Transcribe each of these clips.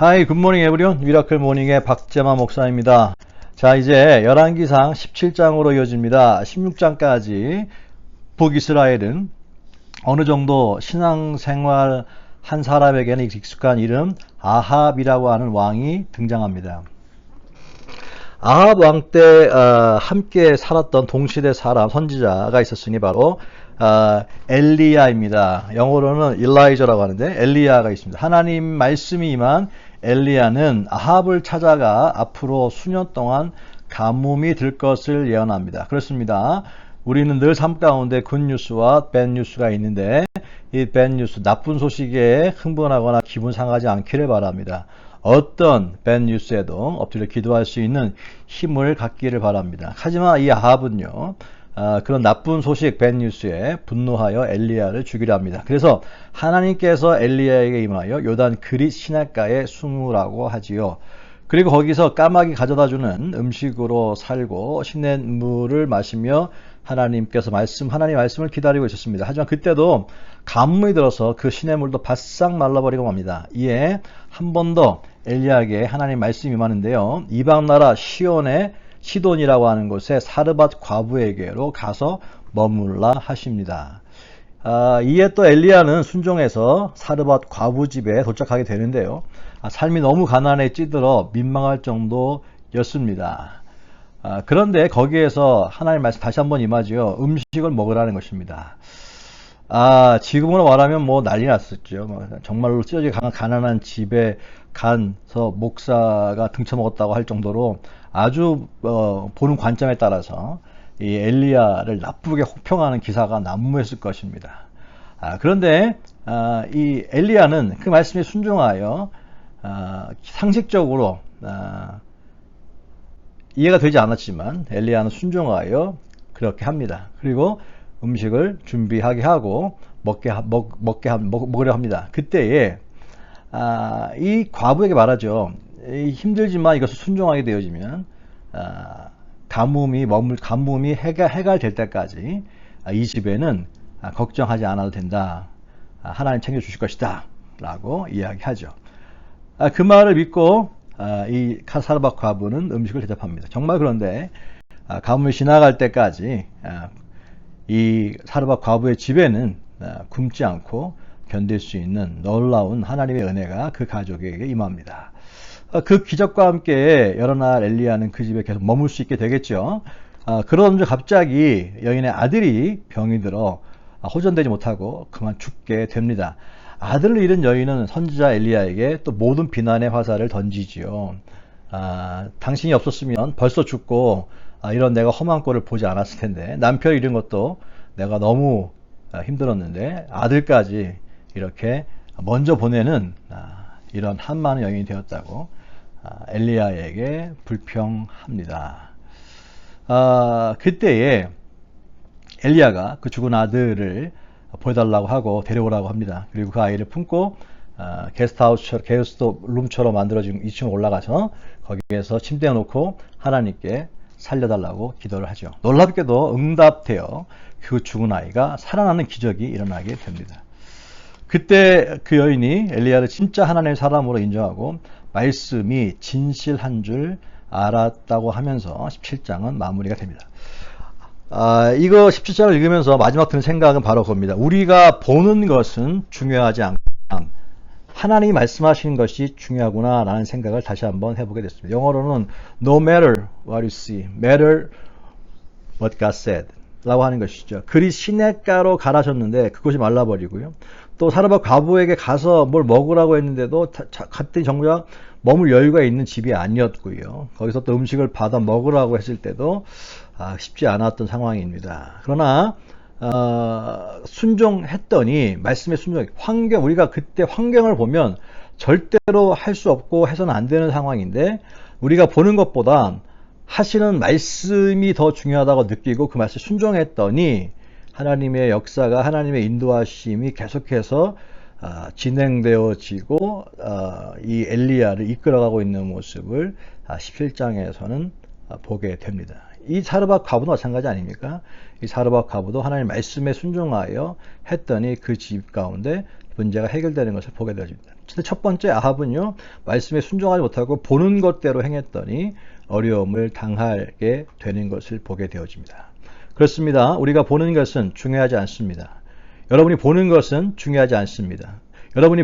Hi, good morning everyone. 미라클 모닝의 박재만 목사입니다. 자, 이제 열왕기상 17장으로 이어집니다. 16장까지 북이스라엘은 어느 정도 신앙생활 한 사람에게는 익숙한 이름 아합이라고 하는 왕이 등장합니다. 아합 왕 때 함께 살았던 동시대 사람 선지자가 있었으니 바로 엘리야입니다. 영어로는 일라이저라고 하는데 엘리야가 있습니다. 하나님 말씀이 임한 엘리야는 아합을 찾아가 앞으로 수년 동안 가뭄이 들 것을 예언합니다. 그렇습니다. 우리는 늘 삶 가운데 굿뉴스와 배드뉴스가 있는데 이 배드뉴스, 나쁜 소식에 흥분하거나 기분 상하지 않기를 바랍니다. 어떤 배드뉴스에도 엎드려 기도할 수 있는 힘을 갖기를 바랍니다. 하지만 이 아합은요, 그런 나쁜 소식 배드뉴스에 분노하여 엘리야를 죽이려 합니다. 그래서 하나님께서 엘리야에게 임하여 요단 그릿 시냇가에 숨으라고 하지요. 그리고 거기서 까마귀 가져다주는 음식으로 살고 시냇물을 마시며 하나님의 말씀을 기다리고 있었습니다. 하지만 그때도 가뭄이 들어서 그 시냇물도 바싹 말라버리고 맙니다. 이에 한 번 더 엘리야에게 하나님 말씀이 임하는데요. 이방 나라 시돈이라고 하는 곳에 사르밧 과부에게로 가서 머물라 하십니다. 이에 또 엘리야는 순종해서 사르밧 과부 집에 도착하게 되는데요. 삶이 너무 가난에 찌들어 민망할 정도였습니다. 그런데 거기에서 하나님 말씀 다시 한번 임하지요. 음식을 먹으라는 것입니다. 지금으로 말하면 뭐 난리 났었죠. 정말로 찢어지게 가난한 집에 가서 목사가 등쳐먹었다고 할 정도로 아주 보는 관점에 따라서 이 엘리야를 나쁘게 혹평하는 기사가 난무했을 것입니다. 그런데 이 엘리야는 그 말씀에 순종하여 상식적으로 이해가 되지 않았지만 엘리야는 순종하여 그렇게 합니다. 그리고 음식을 준비하게 하고 먹으려 합니다. 그때에 이 과부에게 말하죠. 힘들지만 이것을 순종하게 되어지면 가뭄이 해갈될 때까지 이 집에는 걱정하지 않아도 된다. 하나님 챙겨주실 것이다. 라고 이야기하죠. 그 말을 믿고 이 사르밧 과부는 음식을 대접합니다. 정말 그런데 가뭄이 지나갈 때까지 이 사르밧 과부의 집에는 굶지 않고 견딜 수 있는 놀라운 하나님의 은혜가 그 가족에게 임합니다. 그 기적과 함께 여러 날 엘리야는 그 집에 계속 머물 수 있게 되겠죠. 그러던 중 갑자기 여인의 아들이 병이 들어 호전되지 못하고 그만 죽게 됩니다. 아들을 잃은 여인은 선지자 엘리야에게 또 모든 비난의 화살을 던지지요. 당신이 없었으면 벌써 죽고 이런 내가 험한 꼴을 보지 않았을 텐데, 남편을 잃은 것도 내가 너무 힘들었는데 아들까지 이렇게 먼저 보내는 이런 한많은 여인이 되었다고 엘리야에게 불평합니다. 그때에 엘리야가 그 죽은 아들을 보여달라고 하고 데려오라고 합니다. 그리고 그 아이를 품고 게스트룸처럼 만들어진 2층 올라가서 거기에서 침대에 놓고 하나님께 살려달라고 기도를 하죠. 놀랍게도 응답되어 그 죽은 아이가 살아나는 기적이 일어나게 됩니다. 그때 그 여인이 엘리야를 진짜 하나님의 사람으로 인정하고 말씀이 진실한 줄 알았다고 하면서 17장은 마무리가 됩니다. 이거 17장을 읽으면서 마지막 드는 생각은 바로 그겁니다. 우리가 보는 것은 중요하지 않고 하나님이 말씀하시는 것이 중요하구나 라는 생각을 다시 한번 해보게 됐습니다. 영어로는 No matter what you see, matter what God said 라고 하는 것이죠. 그리 시냇가로 가라셨는데 그것이 말라버리고요. 또 사르밧 과부에게 가서 뭘 먹으라고 했는데도 갑자기 정작 머물 여유가 있는 집이 아니었고요. 거기서 또 음식을 받아 먹으라고 했을 때도 쉽지 않았던 상황입니다. 그러나 순종했더니 말씀에 우리가 그때 환경을 보면 절대로 할 수 없고 해서는 안 되는 상황인데 우리가 보는 것보다 하시는 말씀이 더 중요하다고 느끼고 그 말씀에 순종했더니 하나님의 역사가, 하나님의 인도하심이 계속해서 진행되어지고 이 엘리야를 이끌어가고 있는 모습을 17장에서는 보게 됩니다. 이 사르밧 과부도 마찬가지 아닙니까? 이 사르밧 과부도 하나님 말씀에 순종하여 했더니 그 집 가운데 문제가 해결되는 것을 보게 되어집니다. 첫 번째 아합은요, 말씀에 순종하지 못하고 보는 것대로 행했더니 어려움을 당하게 되는 것을 보게 되어집니다. 그렇습니다. 우리가 보는 것은 중요하지 않습니다. 여러분이 보는 것은 중요하지 않습니다. 여러분이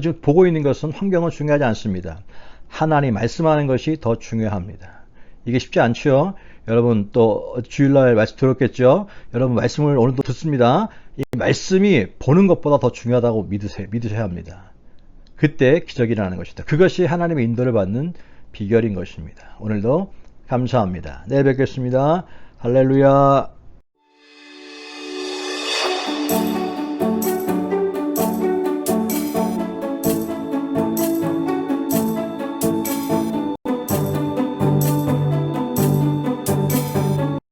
지금 보고 있는 것은 환경은 중요하지 않습니다. 하나님 말씀하는 것이 더 중요합니다. 이게 쉽지 않죠? 여러분 또 주일날 말씀 들었겠죠? 여러분 말씀을 오늘도 듣습니다. 이 말씀이 보는 것보다 더 중요하다고 믿으셔야 합니다. 그때 기적이 일어나는 것이다. 그것이 하나님의 인도를 받는 비결인 것입니다. 오늘도 감사합니다. 내일 뵙겠습니다. 할렐루야.